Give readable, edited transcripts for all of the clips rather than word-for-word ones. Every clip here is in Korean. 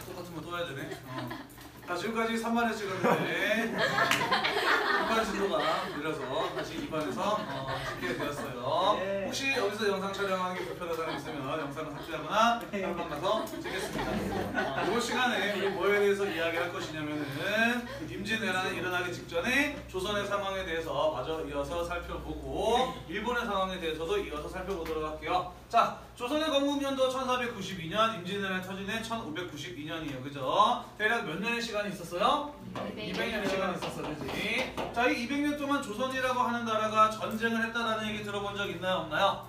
똑같은 거 또 해야 되네. 자, 지금까지 3반에 찍었는데 2반 진도가 느려서 다시 2반에서 찍게 되었어요. 혹시 여기서 영상 촬영하는 게 불편한 사람이 있으면 영상을 삭제하거나 다른 방 가서 찍겠습니다. 이번 시간에 우리 뭐에 대해서 이야기할 것이냐면은 임진왜란이 일어나기 직전에 조선의 상황에 대해서 마저 이어서 살펴보고 일본의 상황에 대해서도 이어서 살펴보도록 할게요. 자, 조선의 건국년도 1492년, 임진왜란이 터진 해 1592년이에요. 그죠? 대략 몇 년의 시간이 있었어요? 200년의 시간이 있었어. 그지? 자, 이 200년 동안 조선이라고 하는 나라가 전쟁을 했다라는 얘기 들어본 적 있나요? 없나요?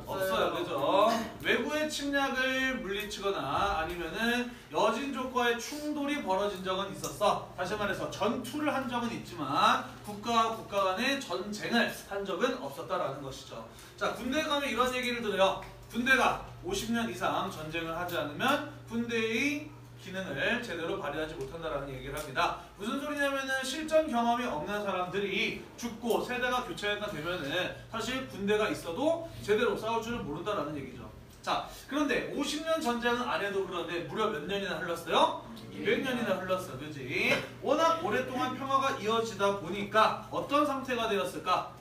없어요. 그죠? 외부의 침략을 물리치거나 아니면은 여진족과의 충돌이 벌어진 적은 있었어. 다시 말해서 전투를 한 적은 있지만 국가와 국가 간의 전쟁을 한 적은 없었다라는 것이죠. 자, 군대 가면 이런 얘기를 들어요. 군대가 50년 이상 전쟁을 하지 않으면 군대의 기능을 제대로 발휘하지 못한다라는 얘기를 합니다. 무슨 소리냐면은 실전 경험이 없는 사람들이 죽고 세대가 교체가 되면은 사실 군대가 있어도 제대로 싸울 줄을 모른다라는 얘기죠. 자, 그런데 50년 전쟁은 안 해도 그런데 무려 몇 년이나 흘렀어요? 200년이나 흘렀어. 그지? 워낙 오랫동안 평화가 이어지다 보니까 어떤 상태가 되었을까?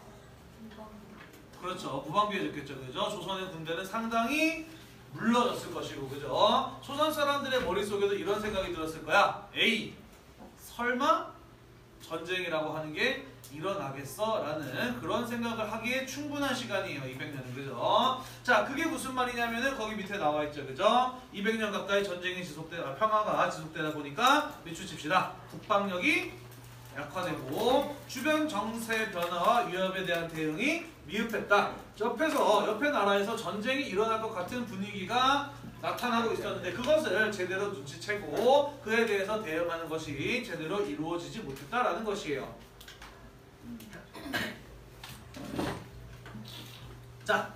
그렇죠. 무방비해졌겠죠. 그죠? 조선의 군대는 상당히 물러졌을 것이고, 그죠? 조선 사람들의 머릿속에도 이런 생각이 들었을 거야. 에이, 설마 전쟁이라고 하는 게 일어나겠어? 라는 그런 생각을 하기에 충분한 시간이에요. 200년은. 그죠? 자, 그게 무슨 말이냐면은 거기 밑에 나와 있죠. 그죠? 200년 가까이 전쟁이 평화가 지속되다 보니까 밑줄 칩시다. 국방력이 약화되고 주변 정세 변화와 위협에 대한 대응이 미흡했다. 옆에 나라에서 전쟁이 일어날 것 같은 분위기가 나타나고 있었는데 그것을 제대로 눈치채고 그에 대해서 대응하는 것이 제대로 이루어지지 못했다라는 것이에요. 자,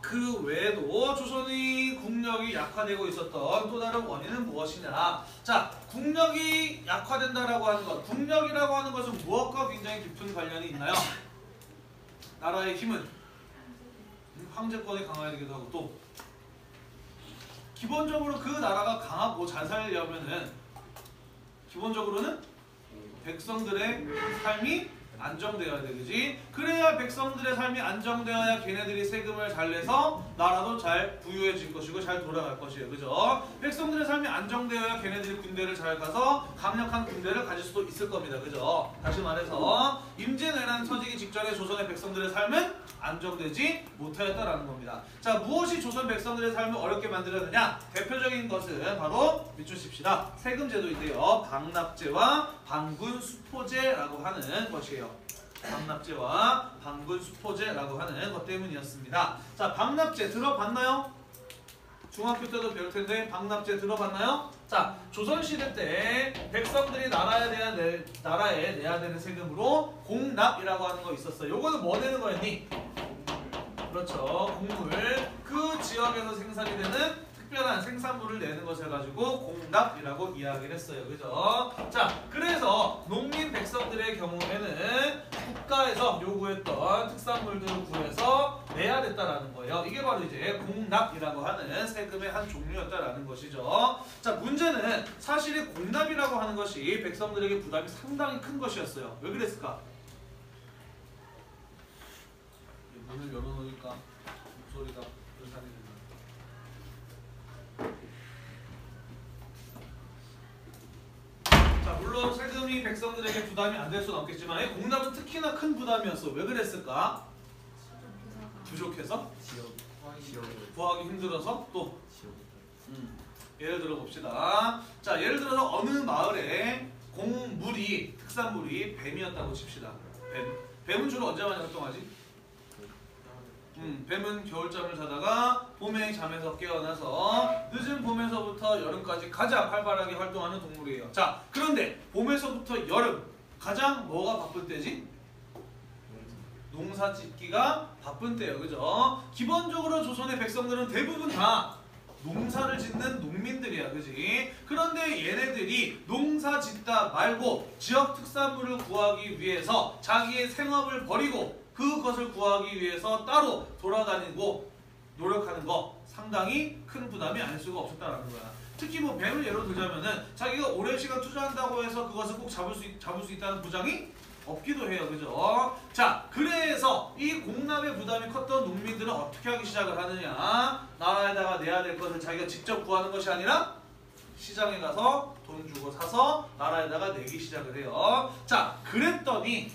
그 외에도 조선의 국력이 약화되고 있었던 또 다른 원인은 무엇이냐? 자, 국력이 약화된다라고 하는 것, 국력이라고 하는 것은 무엇과 굉장히 깊은 관련이 있나요? 나라의 힘은 황제권이 강화해야 되기도 하고 또 기본적으로 그 나라가 강하고 잘 살려면은 기본적으로는 백성들의 삶이 안정되어야 되지. 그래야 백성들의 삶이 안정되어야 걔네들이 세금을 잘 내서 나라도 잘 부유해질 것이고 잘 돌아갈 것이에요. 그죠? 백성들의 삶이 안정되어야 걔네들이 군대를 잘 가서 강력한 군대를 가질 수도 있을 겁니다. 그죠? 다시 말해서 임진왜란 터지기 직전에 조선의 백성들의 삶은 안정되지 못하였다라는 겁니다. 자, 무엇이 조선 백성들의 삶을 어렵게 만들었느냐? 대표적인 것은 바로 밑줄 칩시다. 세금제도인데요. 방납제와 방군수포제라고 하는 것이에요. 방납제와 방군수포제라고 하는 것 때문이었습니다. 자, 방납제 들어봤나요? 중학교 때도 배울 텐데 방납제 들어봤나요? 자, 조선시대 때 백성들이 나라에 내야 되는 세금으로 공납이라고 하는 거 있었어요. 요거는 뭐 내는 거였니? 그렇죠. 곡물. 그 지역에서 생산이 되는 특별한 생산물을 내는 것을 가지고 공납이라고 이야기를 했어요. 그죠? 자, 그래서 농민 백성들의 경우에는 국가에서 요구했던 특산물들을 구해서 내야 됐다라는 거예요. 이게 바로 이제 공납이라고 하는 세금의 한 종류였다라는 것이죠. 자, 문제는 사실 이 공납이라고 하는 것이 백성들에게 부담이 상당히 큰 것이었어요. 왜 그랬을까? 문을 열어놓으니까 목소리가 불편이 된다. 자, 물론 세금이 백성들에게 부담이 안 될 수는 없겠지만 공납은 특히나 큰 부담이었어. 왜 그랬을까? 부족해서? 구하기 힘들어서? 또? 예를 들어 봅시다. 자, 예를 들어서 어느 마을에 특산물이 뱀이었다고 칩시다. 뱀은 주로 언제 많이 활동하지? 뱀은 겨울잠을 자다가 봄에 잠에서 깨어나서 늦은 봄에서부터 여름까지 가장 활발하게 활동하는 동물이에요. 자, 그런데 봄에서부터 여름 가장 뭐가 바쁠 때지? 농사 짓기가 바쁜 때예요. 그죠? 기본적으로 조선의 백성들은 대부분 다 농사를 짓는 농민들이야. 그지? 그런데 얘네들이 농사 짓다 말고 지역 특산물을 구하기 위해서 자기의 생업을 버리고 그것을 구하기 위해서 따로 돌아다니고 노력하는 거 상당히 큰 부담이 아닐 수가 없었다라는 거야. 특히 뭐 뱀을 예로 들자면은 자기가 오랜 시간 투자한다고 해서 그것을 꼭 잡을 수 있다는 보장이 없기도 해요. 그죠? 자, 그래서 이 공납의 부담이 컸던 농민들은 어떻게 하기 시작을 하느냐? 나라에다가 내야 될 것을 자기가 직접 구하는 것이 아니라 시장에 가서 돈 주고 사서 나라에다가 내기 시작을 해요. 자, 그랬더니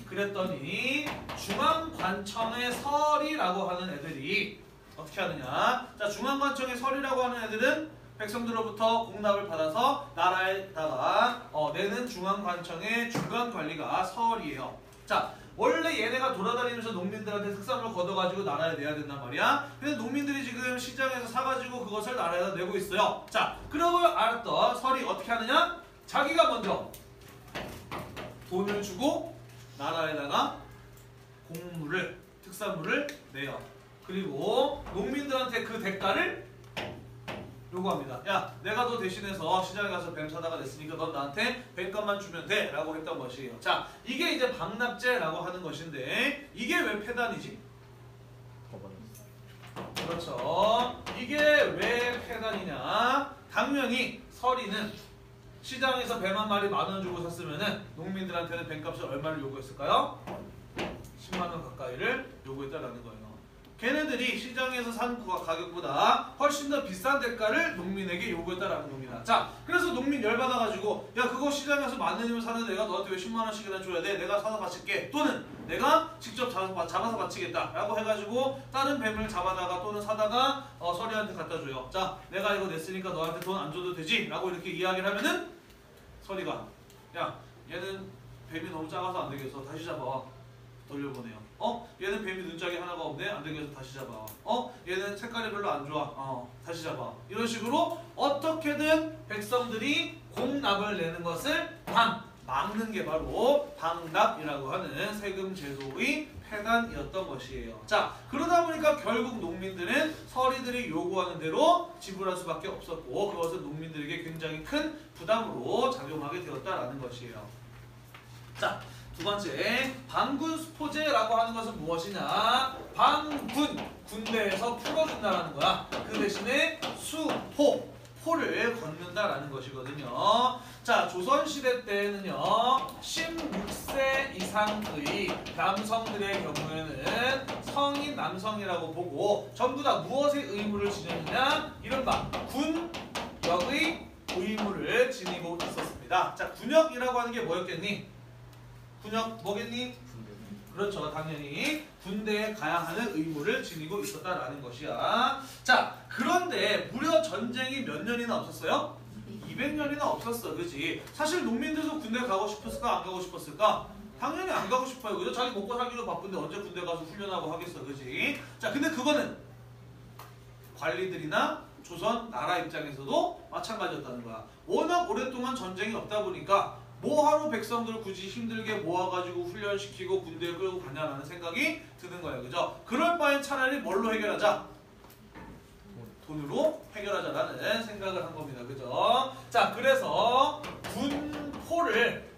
중앙관청의 서리라고 하는 애들이 어떻게 하느냐? 자, 중앙관청의 서리라고 하는 애들은 백성들로부터 공납을 받아서 나라에다가 내는 중앙관청의 주관관리가 서리예요. 자, 원래 얘네가 돌아다니면서 농민들한테 특산물 걷어가지고 나라에 내야 된단 말이야. 근데 농민들이 지금 시장에서 사가지고 그것을 나라에다 내고 있어요. 자, 그러고 알았던 설이 어떻게 하느냐? 자기가 먼저 돈을 주고 나라에다가 곡물을, 특산물을 내요. 그리고 농민들한테 그 대가를 요구합니다. 야, 내가 너 대신해서 시장에 가서 뱀 사다가 냈으니까 넌 나한테 뱀값만 주면 돼 라고 했던 것이에요. 자, 이게 이제 방납제라고 하는 것인데 이게 왜 폐단이지? 그렇죠. 이게 왜 폐단이냐? 당연히 서리는 시장에서 뱀 한 마리 10,000원 주고 샀으면은 농민들한테는 뱀값을 얼마를 요구했을까요? 10만 원 가까이를 요구했다라는 거예요. 걔네들이 시장에서 산 가격보다 훨씬 더 비싼 대가를 농민에게 요구했다라는 겁니다. 자, 그래서 농민 열받아가지고 야, 그거 시장에서 10,000원이면 사는 내가 너한테 왜 10만 원씩이나 줘야 돼? 내가 사서 바칠게. 또는 내가 직접 잡아서 바치겠다 라고 해가지고 다른 뱀을 잡아다가 또는 사다가 서리한테 갖다 줘요. 자, 내가 이거 냈으니까 너한테 돈 안 줘도 되지? 라고 이렇게 이야기를 하면은 서리가 야, 얘는 뱀이 너무 작아서 안 되겠어. 다시 잡아. 돌려보내요. 얘는 뱀이 눈짝이 하나가 없네. 안 되겠어. 다시 잡아. 얘는 색깔이 별로 안 좋아. 다시 잡아. 이런 식으로 어떻게든 백성들이 공납을 내는 것을 막는 게 바로 방납이라고 하는 세금 제도의 폐단이었던 것이에요. 자, 그러다 보니까 결국 농민들은 서리들이 요구하는 대로 지불할 수밖에 없었고 그것은 농민들에게 굉장히 큰 부담으로 작용하게 되었다라는 것이에요. 자, 두 번째, 방군수포제라고 하는 것은 무엇이냐? 군대에서 풀어준다라는 거야. 그 대신에 포를 걷는다라는 것이거든요. 자, 조선시대 때는요, 16세 이상의 남성들의 경우에는 성인 남성이라고 보고 전부 다 무엇의 의무를 지녔느냐? 이른바 군역의 의무를 지니고 있었습니다. 자, 군역이라고 하는 게 뭐였겠니? 군역 뭐겠니? 그렇죠. 당연히 군대에 가야 하는 의무를 지니고 있었다라는 것이야. 자, 그런데 무려 전쟁이 몇 년이나 없었어요? 200년이나 없었어. 그지? 사실 농민들도 군대 가고 싶었을까? 안 가고 싶었을까? 당연히 안 가고 싶어요. 그죠? 자기 먹고 살기로 바쁜데 언제 군대 가서 훈련하고 하겠어. 그지? 자, 근데 그거는 관리들이나 조선 나라 입장에서도 마찬가지였다는 거야. 워낙 오랫동안 전쟁이 없다 보니까 뭐하러 백성들 굳이 힘들게 모아가지고 훈련시키고 군대에 끌고 가냐라는 생각이 드는 거예요. 그죠? 그럴 바엔 차라리 뭘로 해결하자? 돈으로 해결하자라는 생각을 한 겁니다. 그죠? 자, 그래서 군포를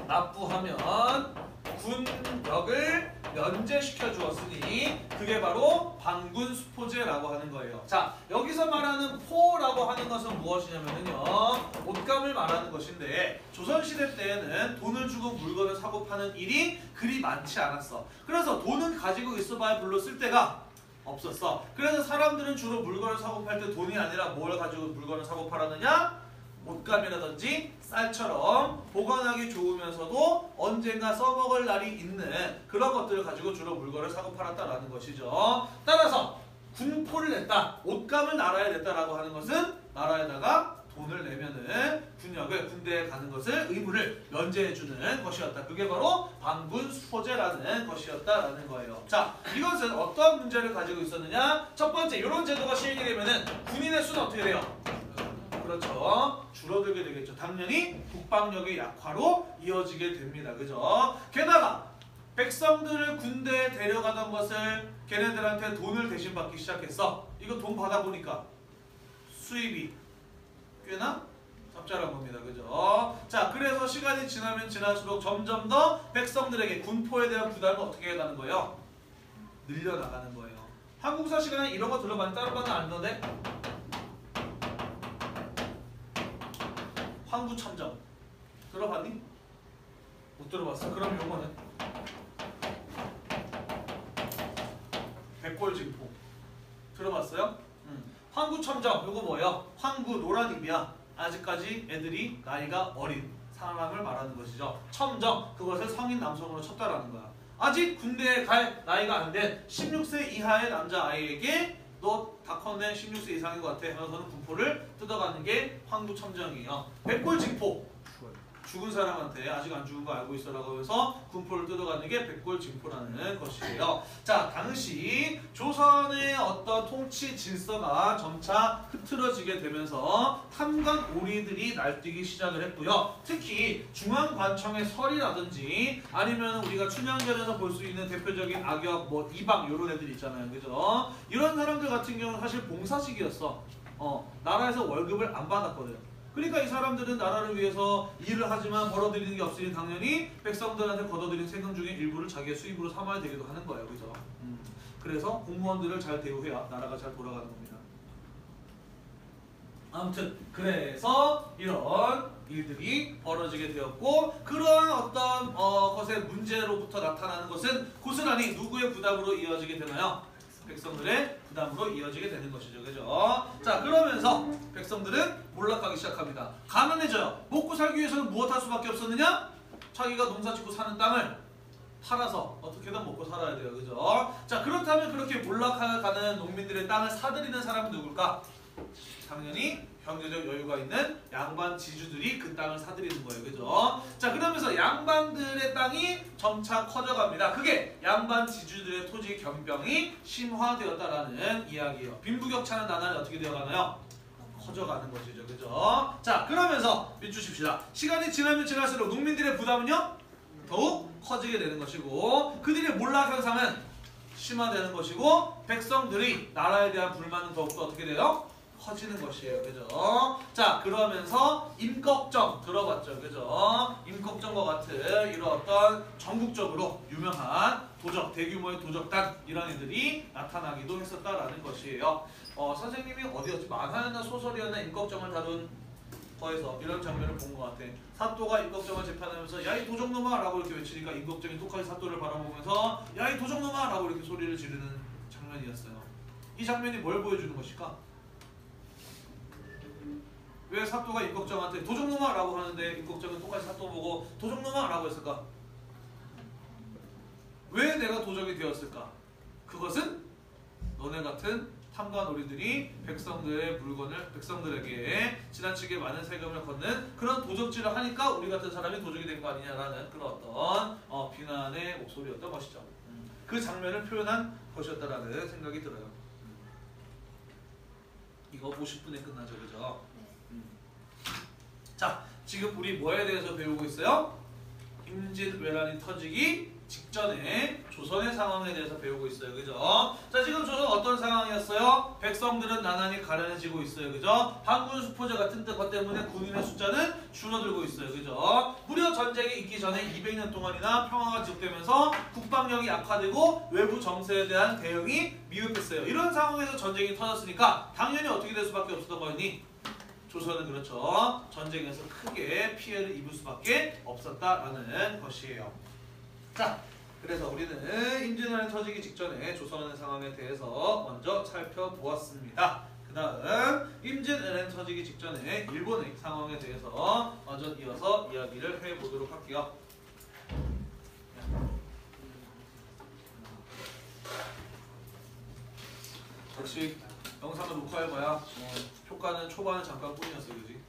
납부하면 군역을 면제시켜 주었으니 그게 바로 방군수포제라고 하는 거예요. 자, 여기서 말하는 포라고 하는 것은 무엇이냐면요, 옷감을 말하는 것인데 조선시대 때에는 돈을 주고 물건을 사고 파는 일이 그리 많지 않았어. 그래서 돈은 가지고 있어봐야 별로 쓸 데가 없었어. 그래서 사람들은 주로 물건을 사고 팔 때 돈이 아니라 뭘 가지고 물건을 사고 팔았느냐? 옷감이라든지 쌀처럼 보관하기 좋으면서도 언젠가 써먹을 날이 있는 그런 것들을 가지고 주로 물건을 사고 팔았다라는 것이죠. 따라서 군포를 냈다, 옷감을 나라에 냈다라고 하는 것은 나라에다가 돈을 내면은 군역을 군대에 가는 것을 의무를 면제해주는 것이었다. 그게 바로 방군수포제라는 것이었다라는 거예요. 자, 이것은 어떤 문제를 가지고 있었느냐? 첫 번째, 이런 제도가 시행이 되면은 군인의 수는 어떻게 돼요? 그렇죠. 줄어들게 되겠죠. 당연히 국방력의 약화로 이어지게 됩니다. 그죠? 게다가 백성들을 군대에 데려가던 것을 걔네들한테 돈을 대신 받기 시작했어. 이거 돈 받아보니까 수입이 꽤나 짭짤한 겁니다. 그죠? 자, 그래서 시간이 지나면 지날수록 점점 더 백성들에게 군포에 대한 부담은 어떻게 해가는 거예요? 늘려나가는 거예요. 한국사 시간에 이런 거 들어봤니? 다른 반은 안 듣는데? 황구참정 들어봤니? 못 들어봤어? 그럼 요거는 백골징포 들어봤어요? 황구참정 요거 뭐예요? 황구 노란입이야. 아직까지 애들이 나이가 어린 사람을 말하는 것이죠. 첨정 그것을 성인 남성으로 쳤다라는 거야. 아직 군대에 갈 나이가 안 된 16세 이하의 남자아이에게 너 다컸네 16세 이상인 것 같아 하면서는 군포를 뜯어가는 게 황구첨정이에요. 백골징포 죽은 사람한테 아직 안 죽은 거 알고 있어라고 해서 군포를 뜯어가는 게 백골징포라는 것이에요. 자, 당시 조선의 어떤 통치 질서가 점차 흐트러지게 되면서 탐관 오리들이 날뛰기 시작을 했고요. 특히 중앙관청의 설이라든지 아니면 우리가 춘향전에서 볼 수 있는 대표적인 악역 뭐 이박 요런 애들 있잖아요. 그죠? 이런 사람들 같은 경우는 사실 봉사직이었어. 나라에서 월급을 안 받았거든. 그러니까 이 사람들은 나라를 위해서 일을 하지만 벌어들이는 게 없으니 당연히 백성들한테 걷어들인 세금 중에 일부를 자기의 수입으로 삼아야 되기도 하는 거예요. 그죠? 그래서 공무원들을 잘 대우해야 나라가 잘 돌아가는 겁니다. 아무튼 그래서 이런 일들이 벌어지게 되었고 그러한 어떤 것의 문제로부터 나타나는 것은 고스란히 누구의 부담으로 이어지게 되나요? 백성들의 부담으로 이어지게 되는 것이죠. 그죠? 자, 그러면서 백성들은 몰락하기 시작합니다. 가난해져요. 먹고 살기 위해서는 무엇 할 수밖에 없었느냐? 자기가 농사 짓고 사는 땅을 팔아서 어떻게든 먹고 살아야 돼요. 그죠? 자, 그렇다면 그렇게 몰락하는 농민들의 땅을 사들이는 사람은 누굴까? 당연히 경제적 여유가 있는 양반 지주들이 그 땅을 사들이는 거예요. 그죠? 자, 그러면서 양반들의 땅이 점차 커져갑니다. 그게 양반 지주들의 토지 경병이 심화되었다라는 이야기예요. 빈부격차는 나날이 어떻게 되어가나요? 커져가는 것이죠. 그죠? 자, 그러면서 밑주십시다. 시간이 지나면 지날수록 농민들의 부담은요? 더욱 커지게 되는 것이고 그들의 몰락 현상은 심화되는 것이고 백성들이 나라에 대한 불만은 더욱더 어떻게 돼요? 커지는 것이에요. 그죠? 자, 그러면서 임꺽정 들어봤죠. 그죠? 임꺽정과 같은 이런 어떤 전국적으로 유명한 도적, 대규모의 도적단 이런 애들이 나타나기도 했었다라는 것이에요. 선생님이 어디였지? 만화였나 소설이었나 임꺽정을 다룬 거에서 이런 장면을 본 것 같아. 사또가 임꺽정을 재판하면서 야 이 도적놈아 라고 이렇게 외치니까 임꺽정이 똑같이 사또를 바라보면서 야 이 도적놈아 라고 이렇게 소리를 지르는 장면이었어요. 이 장면이 뭘 보여주는 것일까? 왜 사또가 임꺽정한테 도적놈아 라고 하는데 임꺽정은 똑같이 사또 보고 도적놈아 라고 했을까? 왜 내가 도적이 되었을까? 그것은 너네 같은 탐관오리들이 백성들의 물건을 백성들에게 지나치게 많은 세금을 걷는 그런 도적질을 하니까 우리 같은 사람이 도적이 된 거 아니냐라는 그런 어떤 비난의 목소리였던 것이죠. 그 장면을 표현한 것이었다라는 생각이 들어요. 이거 50분에 끝나죠. 그죠? 자, 지금 우리 뭐에 대해서 배우고 있어요? 임진왜란이 터지기 직전에 조선의 상황에 대해서 배우고 있어요. 그죠? 자, 지금 조선 어떤 상황이었어요? 백성들은 나날이 가련해지고 있어요. 그죠? 반군 수포제 같은 것 때문에 군인의 숫자는 줄어들고 있어요. 그죠? 무려 전쟁이 있기 전에 200년 동안이나 평화가 지속되면서 국방력이 약화되고 외부 정세에 대한 대응이 미흡했어요. 이런 상황에서 전쟁이 터졌으니까 당연히 어떻게 될 수밖에 없었던 거니? 조선은 그렇죠. 전쟁에서 크게 피해를 입을 수밖에 없었다라는 것이에요. 자, 그래서 우리는 임진왜란이 터지기 직전에 조선의 상황에 대해서 먼저 살펴보았습니다. 그 다음 임진왜란이 터지기 직전에 일본의 상황에 대해서 먼저 이어서 이야기를 해보도록 할게요. 역시 영상을 녹화해봐야 효과는 초반은 잠깐뿐이었어. 그지?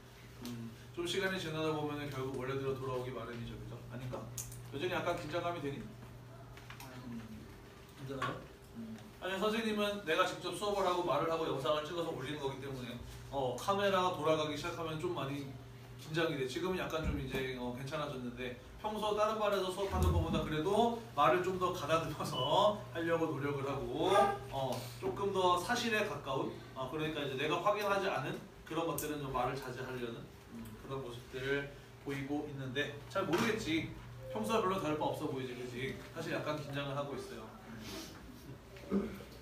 좀 시간이 지나다 보면 결국 원래대로 돌아오기 마련이죠. 그죠? 아닌가? 여전히 약간 긴장감이 되니? 괜찮아요? 아니, 선생님은 내가 직접 수업을 하고 말을 하고 영상을 찍어서 올리는 거기 때문에 카메라가 돌아가기 시작하면 좀 많이 긴장이 돼. 지금은 약간 좀 이제 괜찮아졌는데 평소 다른 반에서 수업하는 것보다 그래도 말을 좀 더 가다듬어서 하려고 노력을 하고 조금 더 사실에 가까운 그러니까 이제 내가 확인하지 않은 그런 것들은 좀 말을 자제하려는 그런 모습들을 보이고 있는데 잘 모르겠지. 평소와 별로 다를 바 없어 보이지. 그지? 사실 약간 긴장을 하고 있어요.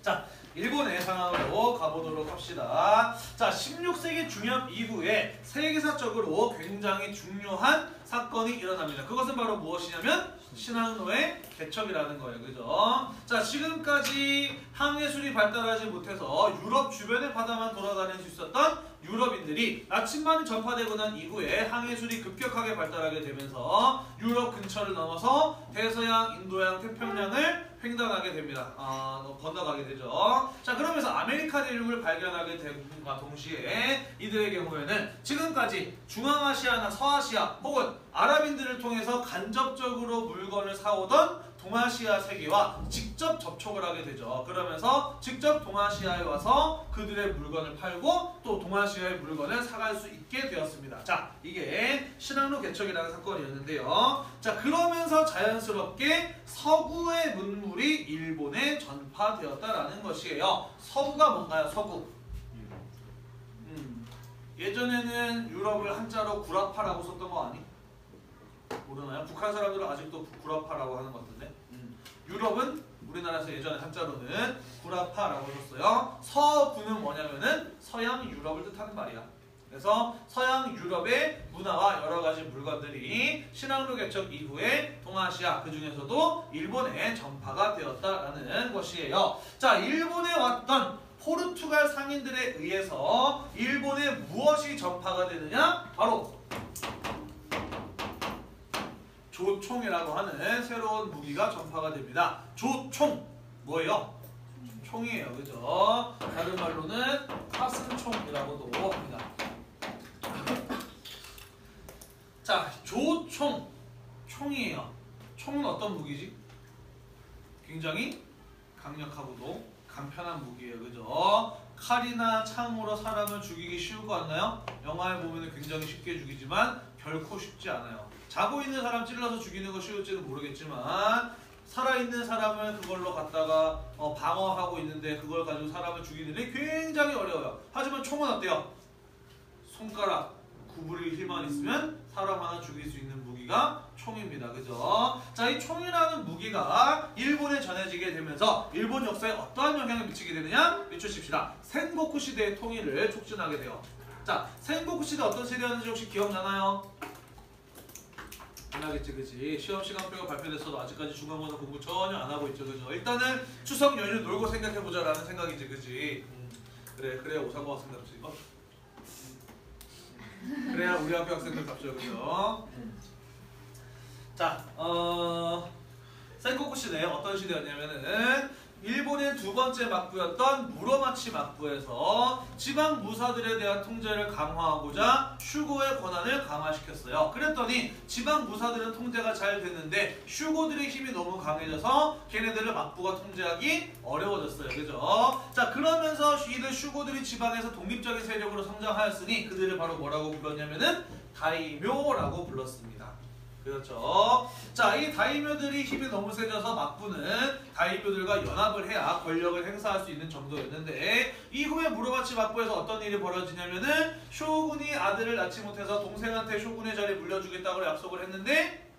자, 일본의 상황으로 가보도록 합시다. 자, 16세기 중엽 이후에 세계사적으로 굉장히 중요한 사건이 일어납니다. 그것은 바로 무엇이냐면 신항로의 개척이라는 거예요. 그죠? 자, 지금까지 항해술이 발달하지 못해서 유럽 주변의 바다만 돌아다닐 수 있었던 유럽인들이 나침반이 전파되고 난 이후에 항해술이 급격하게 발달하게 되면서 유럽 근처를 넘어서 대서양, 인도양, 태평양을 횡단하게 됩니다. 건너가게 되죠. 자, 그러면서 아메리카 대륙을 발견하게 됨과 동시에 이들의 경우에는 지금까지 중앙아시아나 서아시아 혹은 아랍인들을 통해서 간접적으로 물건을 사오던 동아시아 세계와 직접 접촉을 하게 되죠. 그러면서 직접 동아시아에 와서 그들의 물건을 팔고 또 동아시아의 물건을 사갈 수 있게 되었습니다. 자, 이게 신항로 개척이라는 사건이었는데요. 자, 그러면서 자연스럽게 서구의 문물이 일본에 전파되었다라는 것이에요. 서구가 뭔가요? 서구. 예전에는 유럽을 한자로 구라파라고 썼던 거 아니? 모르나요? 북한 사람들은 아직도 구라파라고 하는 것 같은데. 유럽은 우리나라에서 예전에 한자로는 구라파라고 썼어요. 서구는 뭐냐면은 서양 유럽을 뜻하는 말이야. 그래서 서양 유럽의 문화와 여러 가지 물건들이 신항로 개척 이후에 동아시아, 그 중에서도 일본에 전파가 되었다라는 것이에요. 자, 일본에 왔던 포르투갈 상인들에 의해서 일본에 무엇이 전파가 되느냐? 바로 조총이라고 하는 새로운 무기가 전파가 됩니다. 조총 뭐예요? 총이에요. 그죠? 다른 말로는 화승총이라고도 합니다. 자, 조총. 총이에요. 총은 어떤 무기지? 굉장히 강력하고도 간편한 무기예요. 그죠? 칼이나 창으로 사람을 죽이기 쉬울 것 같나요? 영화에 보면 굉장히 쉽게 죽이지만 결코 쉽지 않아요. 자고 있는 사람 찔러서 죽이는 거 쉬울지는 모르겠지만 살아있는 사람을 그걸로 갖다가 방어하고 있는데 그걸 가지고 사람을 죽이는 게 굉장히 어려워요. 하지만 총은 어때요? 손가락 구부릴 힘만 있으면 사람 하나 죽일 수 있는 무기가 총입니다. 그죠? 자, 이 총이라는 무기가 일본에 전해지게 되면서 일본 역사에 어떠한 영향을 미치게 되느냐? 미쳐칩시다. 센고쿠 시대의 통일을 촉진하게 돼요. 자, 센고쿠 시대 어떤 시대였는지 혹시 기억나나요? 안 하겠지, 그치? 시험 시간표가 발표됐어도 아직까지 중간고사 공부 전혀 안 하고 있죠, 그죠? 일단은 추석 연휴 놀고 생각해보자라는 생각이지, 그치? 그래야 오상고 학생답지. 그래야 우리 학교 학생들답죠, 그죠? 자, 센고쿠 시대 어떤 시대였냐면은 일본의 두 번째 막부였던 무로마치 막부에서 지방 무사들에 대한 통제를 강화하고자 슈고의 권한을 강화시켰어요. 그랬더니 지방 무사들은 통제가 잘 됐는데 슈고들의 힘이 너무 강해져서 걔네들을 막부가 통제하기 어려워졌어요. 그죠? 자, 그러면서 이들 슈고들이 지방에서 독립적인 세력으로 성장하였으니 그들을 바로 뭐라고 불렀냐면은 다이묘라고 불렀습니다. 그렇죠. 자, 이 다이묘들이 힘이 너무 세져서 막부는 다이묘들과 연합을 해야 권력을 행사할 수 있는 정도였는데 이후에 무로마치 막부에서 어떤 일이 벌어지냐면은 쇼군이 아들을 낳지 못해서 동생한테 쇼군의 자리 물려주겠다고 약속을 했는데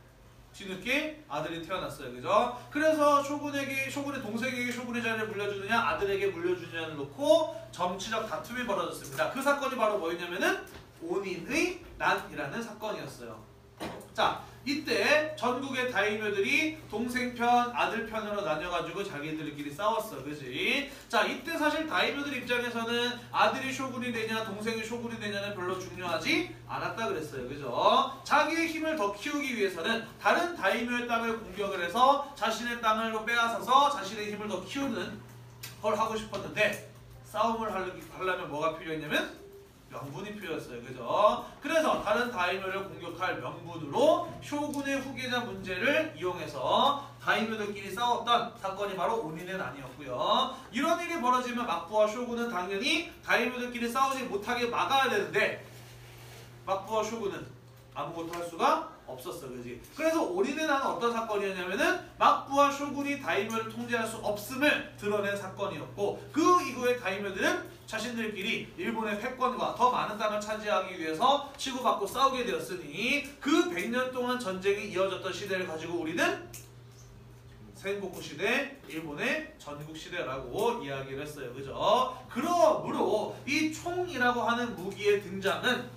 뒤늦게 아들이 태어났어요. 그죠? 그래서 쇼군의 동생에게 쇼군의 자리를 물려주느냐 아들에게 물려주느냐를 놓고 정치적 다툼이 벌어졌습니다. 그 사건이 바로 뭐였냐면은 온인의 난이라는 사건이었어요. 자, 이때 전국의 다이묘들이 동생 편, 아들 편으로 나뉘어가지고 자기들끼리 싸웠어. 그지? 자, 이때 사실 다이묘들 입장에서는 아들이 쇼군이 되냐, 동생이 쇼군이 되냐는 별로 중요하지 않았다 그랬어요. 그죠? 자기의 힘을 더 키우기 위해서는 다른 다이묘의 땅을 공격을 해서 자신의 땅을 빼앗아서 자신의 힘을 더 키우는 걸 하고 싶었는데 싸움을 하려면 뭐가 필요했냐면 명분이 필요했어요. 그죠? 그래서 다른 다이묘를 공격할 명분으로 쇼군의 후계자 문제를 이용해서 다이묘들끼리 싸웠던 사건이 바로 온인의 난이었고요. 이런 일이 벌어지면 막부와 쇼군은 당연히 다이묘들끼리 싸우지 못하게 막아야 되는데 막부와 쇼군은 아무것도 할 수가 없었어. 그지? 그래서 온인의 난은 어떤 사건이었냐면은 막부와 쇼군이 다이묘를 통제할 수 없음을 드러낸 사건이었고 그 이후에 다이묘들은 자신들끼리 일본의 패권과 더 많은 땅을 차지하기 위해서 치고받고 싸우게 되었으니 그 100년 동안 전쟁이 이어졌던 시대를 가지고 우리는 센고쿠 시대, 일본의 전국 시대라고 이야기를 했어요. 그죠? 그러므로 이 총이라고 하는 무기의 등장은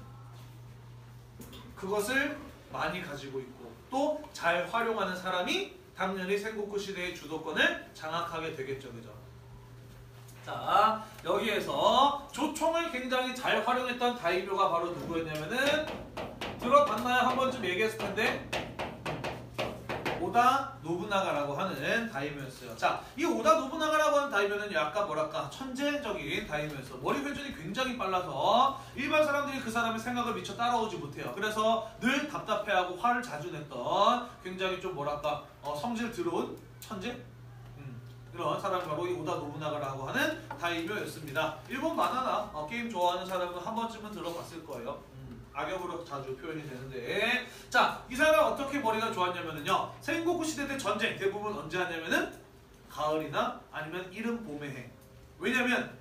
그것을 많이 가지고 있고 또 잘 활용하는 사람이 당연히 센고쿠 시대의 주도권을 장악하게 되겠죠. 그죠? 자, 여기에서 조총을 굉장히 잘 활용했던 다이묘가 바로 누구였냐면은 들어봤나요? 한 번쯤 얘기했을 텐데 오다 노부나가라고 하는 다이묘였어요. 자, 이 오다 노부나가라고 하는 다이묘는 약간 뭐랄까 천재적인 다이묘였어. 머리 회전이 굉장히 빨라서 일반 사람들이 그 사람의 생각을 미처 따라오지 못해요. 그래서 늘 답답해하고 화를 자주 냈던 굉장히 좀 뭐랄까 성질 들어온 천재? 그런 사람이 바로 이 오다 노부나가라고 하는 다이묘였습니다. 일본 만화나 게임 좋아하는 사람은 한 번쯤은 들어봤을 거예요. 악역으로 자주 표현이 되는데, 자, 이 사람은 어떻게 머리가 좋았냐면요, 센고쿠 시대 때 전쟁 대부분 언제 하냐면은 가을이나 아니면 이른 봄에 해. 왜냐면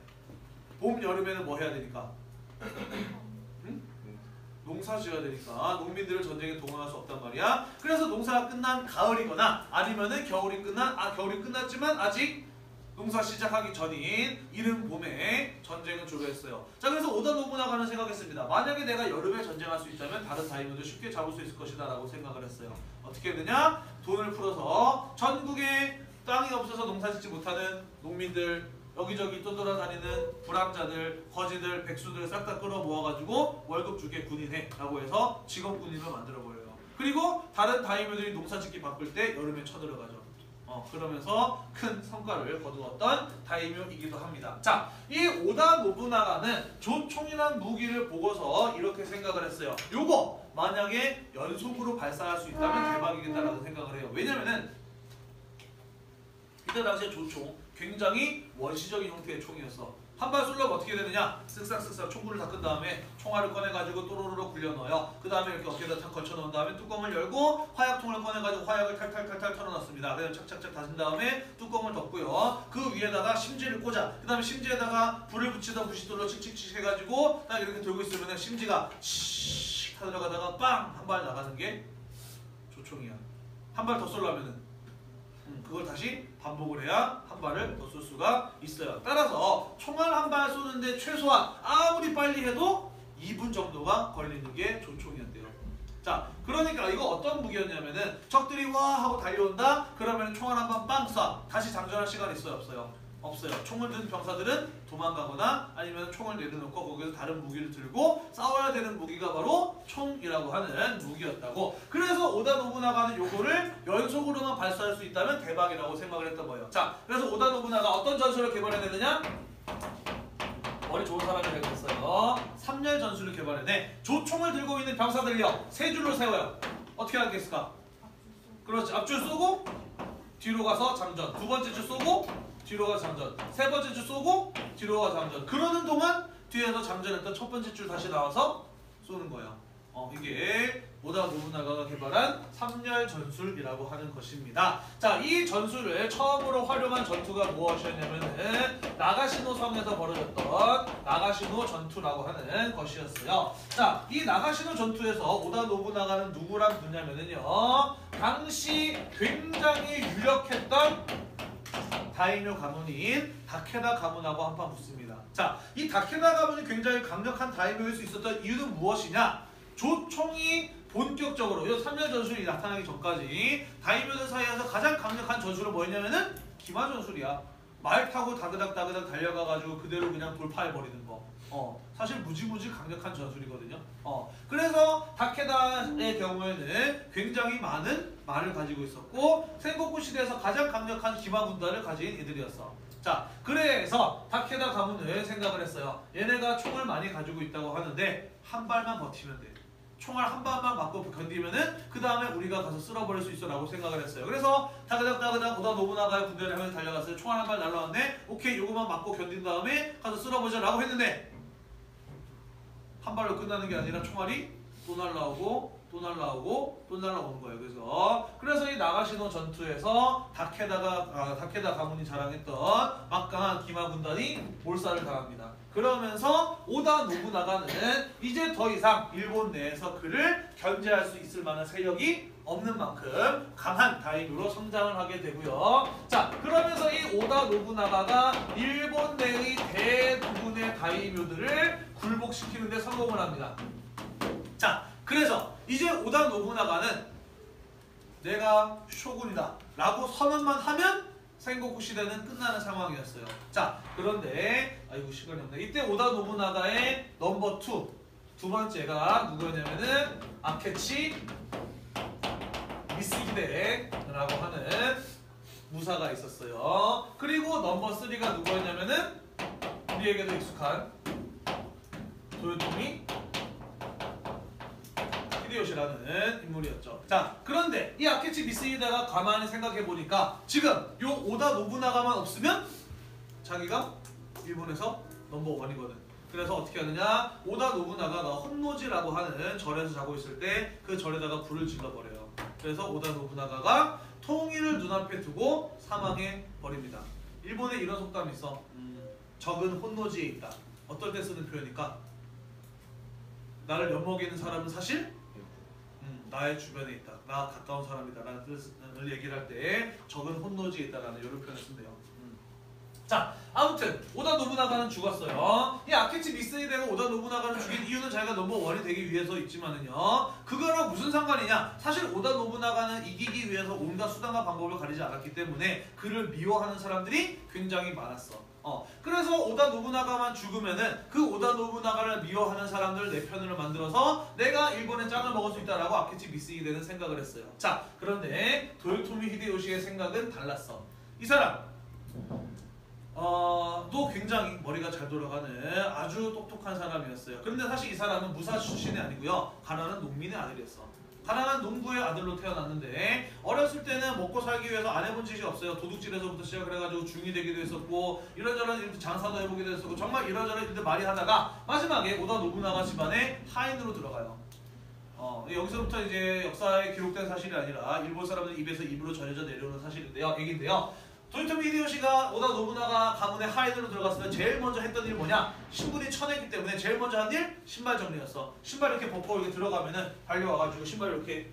봄 여름에는 뭐 해야 되니까? 농사 지어야 되니까 농민들을 전쟁에 동원할 수 없단 말이야. 그래서 농사가 끝난 가을이거나 아니면은 겨울이 끝났지만 아직 농사 시작하기 전인 이른 봄에 전쟁을 주로 했어요. 자, 그래서 오다 노부나가는 생각했습니다. 만약에 내가 여름에 전쟁할 수 있다면 다른 다이묘도 쉽게 잡을 수 있을 것이다 라고 생각을 했어요. 어떻게 했느냐? 돈을 풀어서 전국에 땅이 없어서 농사 짓지 못하는 농민들, 여기저기 떠돌아다니는 불황자들, 거지들, 백수들 싹 다 끌어 모아가지고 월급 주게 군인해 라고 해서 직업군인을 만들어버려요. 그리고 다른 다이묘들이 농사 짓기 바쁠 때 여름에 쳐들어가죠. 그러면서 큰 성과를 거두었던 다이묘이기도 합니다. 자, 이 오다 노부나가는 조총이라는 무기를 보고서 이렇게 생각을 했어요. 요거 만약에 연속으로 발사할 수 있다면 대박이겠다라는 생각을 해요. 왜냐면은 이때 당시에 조총 굉장히 원시적인 형태의 총이었어. 한 발 쏠려면 어떻게 되느냐? 쓱싹쓱싹 총구를 닦은 다음에 총알을 꺼내가지고 또로로로 굴려 넣어요. 그 다음에 이렇게 어깨에다 탁 걸쳐 넣은 다음에 뚜껑을 열고 화약통을 꺼내가지고 화약을 탈탈탈탈 털어놨습니다. 그다음에 착착착 닫은 다음에 뚜껑을 덮고요. 그 위에다가 심지를 꽂아. 그 다음에 심지에다가 불을 붙이다 부싯돌로 칙칙칙 해가지고 딱 이렇게 들고 있으면 심지가 씩 들어가다가 빵! 한 발 나가는 게 조총이야. 한 발 더 쏠려면은 그걸 다시 반복을 해야 한 발을 더 쏠 수가 있어요. 따라서 총알 한 발 쏘는데 최소한 아무리 빨리 해도 2분 정도가 걸리는 게 조총이었대요. 자, 그러니까 이거 어떤 무기였냐면은 적들이 와 하고 달려온다? 그러면 총알 한 방 빵 쏴. 다시 장전할 시간이 있어요? 없어요? 없어요. 총을 든 병사들은 도망가거나 아니면 총을 내려놓고 거기서 다른 무기를 들고 싸워야 되는 무기가 바로 총이라고 하는 무기였다고. 그래서 오다 노부나가는 요거를 연속으로만 발사할 수 있다면 대박이라고 생각을 했던 거예요. 자, 그래서 오다 노부나가 어떤 전술을 개발해내느냐? 머리 좋은 사람이 되겠어요. 3열 전술을 개발해내. 조총을 들고 있는 병사들이요, 세 줄로 세워요. 어떻게 하겠을까? 그렇지. 앞줄 쏘고 뒤로 가서 장전. 두 번째 줄 쏘고 뒤로 가서 장전. 세 번째 줄 쏘고 뒤로 가서 장전. 그러는 동안 뒤에서 장전했던 첫 번째 줄 다시 나와서 쏘는 거예요. 이게 오다 노부나가가 개발한 3열 전술이라고 하는 것입니다. 자, 이 전술을 처음으로 활용한 전투가 무엇이었냐면은 나가시노 성에서 벌어졌던 나가시노 전투라고 하는 것이었어요. 자, 이 나가시노 전투에서 오다 노부나가는 누구랑 붙냐면은요, 당시 굉장히 유력했던 다이묘 가문인 다케다 가문하고 한판 붙습니다. 자, 이 다케다 가문이 굉장히 강력한 다이묘일 수 있었던 이유는 무엇이냐? 조총이 본격적으로 이 3열 전술이 나타나기 전까지 다이묘들 사이에서 가장 강력한 전술은 뭐였냐면은 기마 전술이야. 말 타고 다그닥 달려가가지고 그대로 그냥 돌파해버리는 거. 사실 무지무지 강력한 전술이거든요. 그래서 다케다의 경우에는 굉장히 많은 말을 가지고 있었고 센고쿠 시대에서 가장 강력한 기마 군단을 가진 이들이었어. 자, 그래서 다케다 가문을 생각을 했어요. 얘네가 총을 많이 가지고 있다고 하는데 한 발만 버티면 돼. 총알 한 발만 맞고 견디면은 그 다음에 우리가 가서 쓸어버릴 수 있어 라고 생각을 했어요. 그래서 다그닥 오다 노부나가의 군대를 하면서 달려갔어요. 총알 한 발 날라왔네. 오케이, 요거만 맞고 견딘 다음에 가서 쓸어보자 라고 했는데 한 발로 끝나는 게 아니라 총알이 또 날라오고 또 날라오고 또 날라오는 거예요. 그래서 이 나가시노 전투에서 다케다 가문이 자랑했던 막강한 기마 군단이 몰살을 당합니다. 그러면서 오다 노부나가는 이제 더 이상 일본 내에서 그를 견제할 수 있을 만한 세력이 없는 만큼 강한 다이묘로 성장을 하게 되고요. 자, 그러면서 이 오다 노부나가가 일본 내의 대부분의 다이묘들을 굴복시키는 데 성공을 합니다. 자, 그래서 이제 오다 노부나가는 내가 쇼군이다 라고 선언만 하면 생고쿠 시대는 끝나는 상황이었어요. 자, 그런데 아이고 시간이 없네. 이때 오다 노부나가의 넘버 2 두 번째가 누구였냐면은 아케치 미쓰히데라고 하는 무사가 있었어요. 그리고 넘버 3가 누구였냐면은 우리에게도 익숙한 도요토미 히데요시라는 인물이었죠. 자, 그런데 이 아케치 미쓰히데가 가만히 생각해 보니까 지금 요 오다 노부나가만 없으면 자기가 일본에서 넘버 1이거든. 그래서 어떻게 하느냐? 오다 노부나가가 혼노지라고 하는 절에서 자고 있을 때 그 절에다가 불을 질러버려요. 그래서 오다 노부나가가 통일을 눈앞에 두고 사망해 버립니다. 일본에 이런 속담이 있어. 적은 혼노지에 있다. 어떨 때 쓰는 표현일까? 나를 엿먹이는 사람은 사실 나의 주변에 있다. 나 가까운 사람이다 라는 뜻을 얘기를 할 때 적은 혼노지에 있다라는 이런 표현을 쓴대요. 자, 아무튼 오다 노부나가는 죽었어요. 이 아케치 미쓰히데가 오다 노부나가를 죽인 이유는 자기가 넘버 1이 되기 위해서 있지만은요, 그거랑 무슨 상관이냐? 사실 오다 노부나가는 이기기 위해서 온갖 수단과 방법을 가리지 않았기 때문에 그를 미워하는 사람들이 굉장히 많았어. 그래서 오다 노부나가만 죽으면은 그 오다 노부나가를 미워하는 사람들 내 편으로 만들어서 내가 일본의 짱을 먹을 수 있다라고 아케치 미쓰히데는 생각을 했어요. 자, 그런데 도요토미 히데요시의 생각은 달랐어. 이 사람 또 굉장히 머리가 잘 돌아가는 아주 똑똑한 사람이었어요. 그런데 사실 이 사람은 무사 출신이 아니고요, 가난한 농민의 아들이었어. 가난한 농부의 아들로 태어났는데 어렸을 때는 먹고 살기 위해서 안 해본 짓이 없어요. 도둑질에서부터 시작을 해가지고 중이 되기도 했었고 이런저런 일들 장사도 해보기도 했었고 정말 이런저런 일들 많이 하다가 마지막에 오다 노부나가 집안의 하인으로 들어가요. 여기서부터 이제 역사에 기록된 사실이 아니라 일본 사람들 입에서 입으로 전해져 내려오는 사실인데요, 얘기인데요. 도요토미 히데요시가 오다 노부나가 가문의 하인으로 들어갔으면 제일 먼저 했던 일이 뭐냐? 신분이 천했기 때문에 제일 먼저 한 일? 신발 정리였어. 신발 이렇게 벗고 이렇게 들어가면은 달려와가지고 신발 이렇게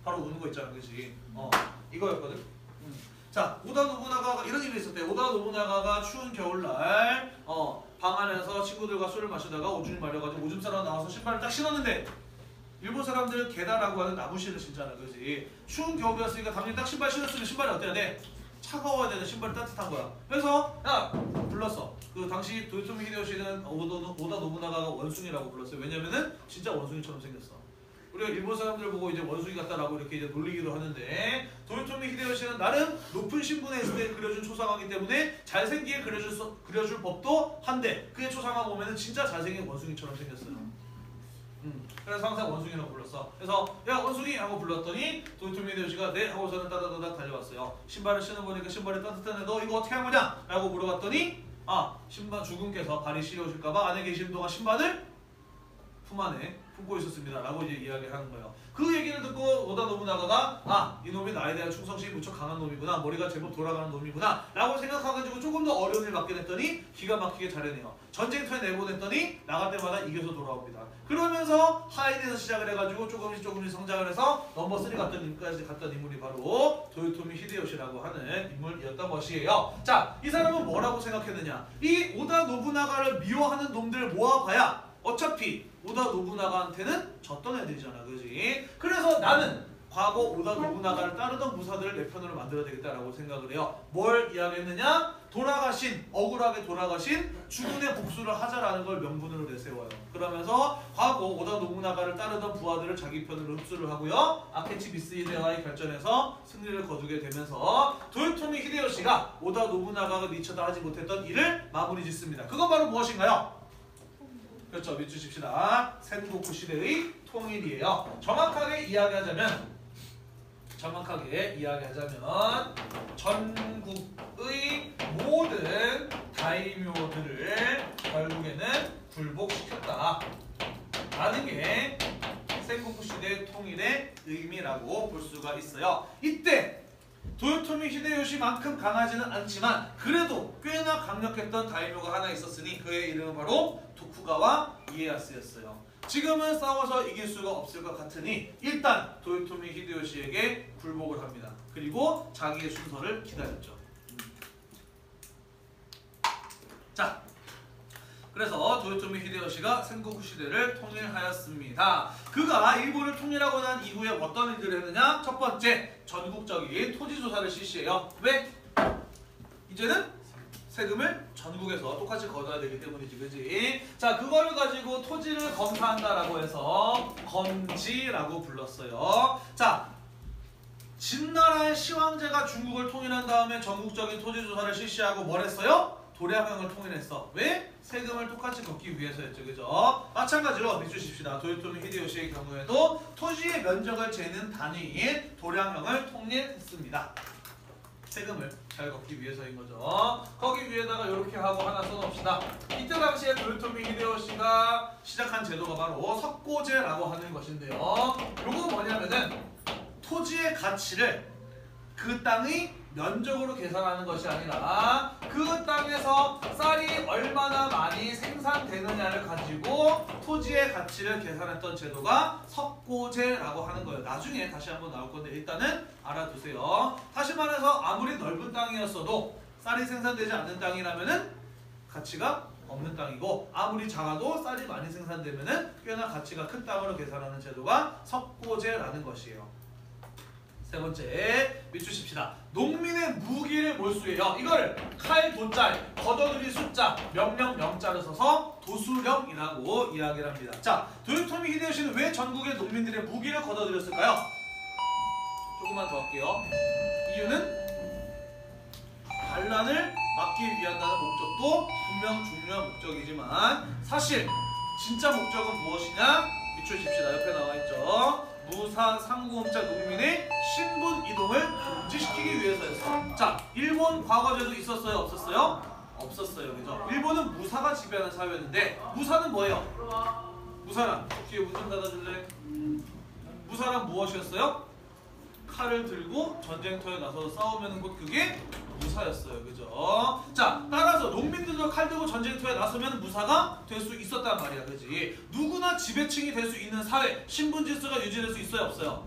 바로 우는 거 있잖아, 그렇지? 이거였거든. 자, 오다 노부나가가 이런 일이 있었대요. 오다 노부나가가 추운 겨울날 방 안에서 친구들과 술을 마시다가 오줌이 말려가지고 오줌 싸러 나와서 신발을 딱 신었는데 일본 사람들 게다라고 하는 나무실을 신잖아, 그렇지? 추운 겨울이었으니까 당연히 딱 신발 신었으면 신발이 어때야 돼? 차가워야 되는 신발이 따뜻한 거야. 그래서 야 불렀어. 그 당시 도요토미 히데요시는 오다 노부나가가 원숭이라고 불렀어요. 왜냐면은 진짜 원숭이처럼 생겼어. 우리가 일본 사람들 보고 이제 원숭이 같다라고 이렇게 이제 놀리기도 하는데 도요토미 히데요시는 나름 높은 신분에 있을 때 그려준 초상화이기 때문에 잘생기게 그려줄 법도 한데 그의 초상화 보면은 진짜 잘생긴 원숭이처럼 생겼어요. 그래서 항상 원숭이라고 불렀어. 그래서 야 원숭이 하고 불렀더니 도요토미 히데요시가 네 하고서는 따다다닥 달려왔어요. 신발을 신어보니까 신발이 따뜻하네. 너 이거 어떻게 한 거냐? 라고 물어봤더니 신발 주군께서 발이 시려우실까봐 안에 계시는 동안 신발을 품 안에 품고 있었습니다 라고 이제 이야기하는 거예요. 그 얘기를 듣고 오다 노부나가가 이놈이 나에 대한 충성심이 무척 강한 놈이구나, 머리가 제법 돌아가는 놈이구나 라고 생각해가지고 조금 더 어려운 일 맡게 됐더니 기가 막히게 잘해내요. 전쟁터에 내보냈더니 나갈 때마다 이겨서 돌아옵니다. 그러면서 하인에서 시작을 해가지고 조금씩 성장을 해서 넘버 3 갔던 인물이 바로 도요토미 히데요시라고 하는 인물이었던 것이에요. 자, 이 사람은 뭐라고 생각했느냐? 이 오다 노부나가를 미워하는 놈들 모아봐야 어차피 오다 노부나가한테는 졌던 애들이잖아, 그지? 그래서 나는 과거 오다 노부나가를 따르던 무사들을 내 편으로 만들어야 되겠다라고 생각을 해요. 뭘 이야기했느냐? 억울하게 돌아가신 주군의 복수를 하자라는 걸 명분으로 내세워요. 그러면서 과거 오다 노부나가를 따르던 부하들을 자기 편으로 흡수를 하고요, 아케치 미쓰히데와의 결전에서 승리를 거두게 되면서 도요토미 히데요시가 오다 노부나가가 미처다 하지 못했던 일을 마무리 짓습니다. 그건 바로 무엇인가요? 그렇죠. 밑주십시다. 센고쿠 시대의 통일이에요. 정확하게 이야기하자면 전국의 모든 다이묘들을 결국에는 굴복시켰다 라는 게 센고쿠 시대 통일의 의미라고 볼 수가 있어요. 이때 도요토미 히데요시만큼 강하지는 않지만 그래도 꽤나 강력했던 다이묘가 하나 있었으니 그의 이름은 바로 도쿠가와 이에야스였어요. 지금은 싸워서 이길 수가 없을 것 같으니 일단 도요토미 히데요시에게 굴복을 합니다. 그리고 자기의 순서를 기다렸죠. 자, 그래서 도요토미 히데요시가 센고쿠 시대를 통일하였습니다. 그가 일본을 통일하고 난 이후에 어떤 일들을 했느냐? 첫 번째, 전국적인 토지 조사를 실시해요. 왜? 이제는 세금을 전국에서 똑같이 걷어야 되기 때문이지, 그지? 자, 그거를 가지고 토지를 검사한다라고 해서 검지라고 불렀어요. 자, 진나라의 시황제가 중국을 통일한 다음에 전국적인 토지 조사를 실시하고 뭘 했어요? 도량형을 통일했어. 왜? 세금을 똑같이 걷기 위해서였죠. 그죠? 마찬가지로 비추십시다. 도요토미 히데요시의 경우에도 토지의 면적을 재는 단위인 도량형을 통일했습니다. 세금을 잘 걷기 위해서인 거죠. 거기 위에다가 이렇게 하고 하나 써놓읍시다. 이때 당시에 도요토미 히데요시가 시작한 제도가 바로 석고제라고 하는 것인데요. 요거 뭐냐면은 토지의 가치를 그 땅의 면적으로 계산하는 것이 아니라 그 땅에서 쌀이 얼마나 많이 생산되느냐를 가지고 토지의 가치를 계산했던 제도가 석고제라고 하는 거예요. 나중에 다시 한번 나올 건데 일단은 알아두세요. 다시 말해서 아무리 넓은 땅이었어도 쌀이 생산되지 않는 땅이라면은 가치가 없는 땅이고 아무리 작아도 쌀이 많이 생산되면은 꽤나 가치가 큰 땅으로 계산하는 제도가 석고제라는 것이에요. 세 번째, 밑주십시다. 농민의 무기를 몰수해요. 이걸 칼, 도짤, 걷어들일 숫자, 명령, 명자를 써서 도수령이라고 이야기를 합니다. 자, 도요토미 히데요시는 왜 전국의 농민들의 무기를 걷어들였을까요? 조금만 더 할게요. 이유는 반란을 막기 위한다는 목적도 분명 중요한 목적이지만 사실 진짜 목적은 무엇이냐? 밑주십시다. 옆에 나와 있죠. 무사 상고음자 농민의 신분 이동을 금지시키기 위해서였어. 자, 일본 과거제도 있었어요? 없었어요? 없었어요. 그죠? 일본은 무사가 지배하는 사회였는데 무사는 뭐예요? 무사란 뒤에 문 좀 닫아줄래? 무사란 무엇이었어요? 칼을 들고 전쟁터에 나서 싸우면 곧 그게 무사였어요. 그죠? 자, 따라서 농민들도 칼 들고 전쟁터에 나서면 무사가 될 수 있었단 말이야. 그지? 누구나 지배층이 될 수 있는 사회, 신분 질서가 유지될 수 있어요? 없어요?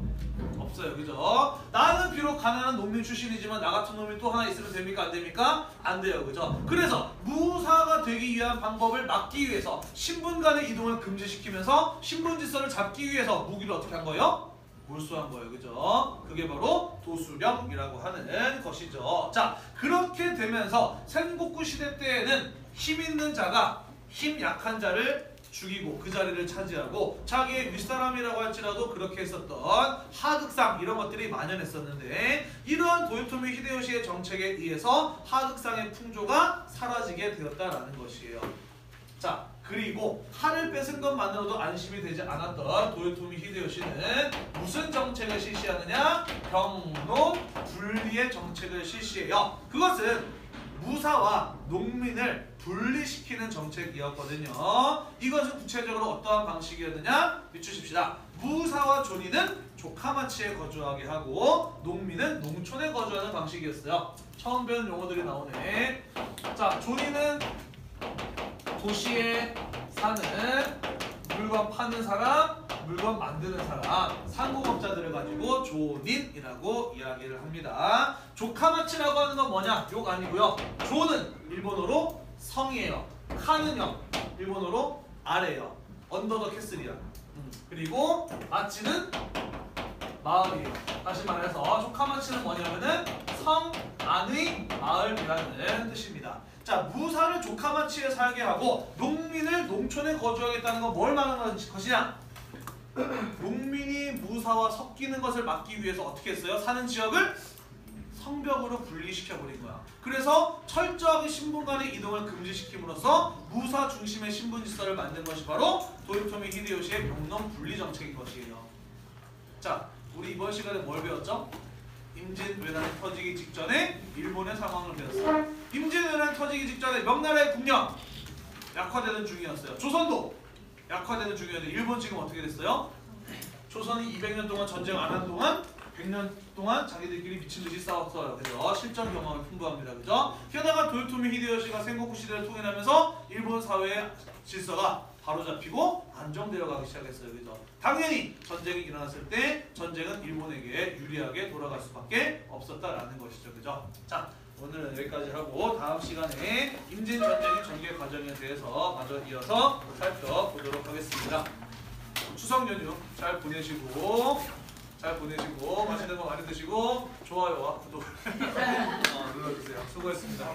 없어요. 그죠? 나는 비록 가난한 농민 출신이지만 나 같은 놈이 또 하나 있으면 됩니까? 안 됩니까? 안 돼요. 그죠? 그래서 무사가 되기 위한 방법을 막기 위해서 신분 간의 이동을 금지시키면서 신분 질서를 잡기 위해서 무기를 어떻게 한 거예요? 몰수한 거예요. 그죠? 그게 바로 도수령이라고 하는 것이죠. 자, 그렇게 되면서 센고쿠 시대 때에는 힘 있는 자가 힘 약한 자를 죽이고 그 자리를 차지하고 자기의 윗사람이라고 할지라도 그렇게 했었던 하극상 이런 것들이 만연했었는데 이러한 도요토미 히데요시의 정책에 의해서 하극상의 풍조가 사라지게 되었다라는 것이에요. 자, 그리고 칼을 뺏은 것만으로도 안심이 되지 않았던 도요토미 히데요시는 무슨 정책을 실시하느냐? 병농 분리의 정책을 실시해요. 그것은 무사와 농민을 분리시키는 정책이었거든요. 이것은 구체적으로 어떠한 방식이었느냐? 비추십시다. 무사와 조니는 조카마치에 거주하게 하고 농민은 농촌에 거주하는 방식이었어요. 처음 배운 용어들이 나오네. 자, 조니는 도시에 사는 물건 파는 사람, 물건 만드는 사람, 상공업자들을 가지고 조닌이라고 이야기를 합니다. 조카마치라고 하는 건 뭐냐? 욕 아니고요. 조는 일본어로 성이에요. 카는요, 일본어로 아래예요. 언더 더 캐슬이야. 그리고 마치는 마을이에요. 다시 말해서 조카마치는 뭐냐면은 성 안의 마을이라는 뜻입니다. 자, 무사를 조카마치에 살게 하고 농민을 농촌에 거주하겠다는 건 뭘 말하는 것이냐? 농민이 무사와 섞이는 것을 막기 위해서 어떻게 했어요? 사는 지역을 성벽으로 분리시켜버린 거야. 그래서 철저하게 신분 간의 이동을 금지시킴으로써 무사 중심의 신분 질서를 만든 것이 바로 도요토미 히데요시의 병농 분리 정책인 것이에요. 자, 우리 이번 시간에 뭘 배웠죠? 임진왜란이 터지기 직전에 일본의 상황을 배웠어요. 임진왜란이 터지기 직전에 명나라의 국력 약화되는 중이었어요. 조선도 약화되는 중이었는데 일본 지금 어떻게 됐어요? 조선이 200년 동안 전쟁 안 한 동안 100년 동안 자기들끼리 미친 듯이 싸웠어요. 그죠? 실전 경험이 풍부합니다. 그죠? 게다가 도요토미 히데요시가 생고쿠 시대를 통일하면서 일본 사회의 질서가 바로잡히고 안정되어 가기 시작했어요. 그죠? 당연히 전쟁이 일어났을 때 전쟁은 일본에게 유리하게 돌아갈 수밖에 없었다라는 것이죠. 그죠? 자, 오늘은 여기까지 하고 다음 시간에 임진 전쟁의 전개 과정에 대해서 마저 이어서 살펴보도록 하겠습니다. 추석 연휴 잘 보내시고 맛있는 거 많이 드시고 좋아요와 구독 눌러주세요. 수고했습니다.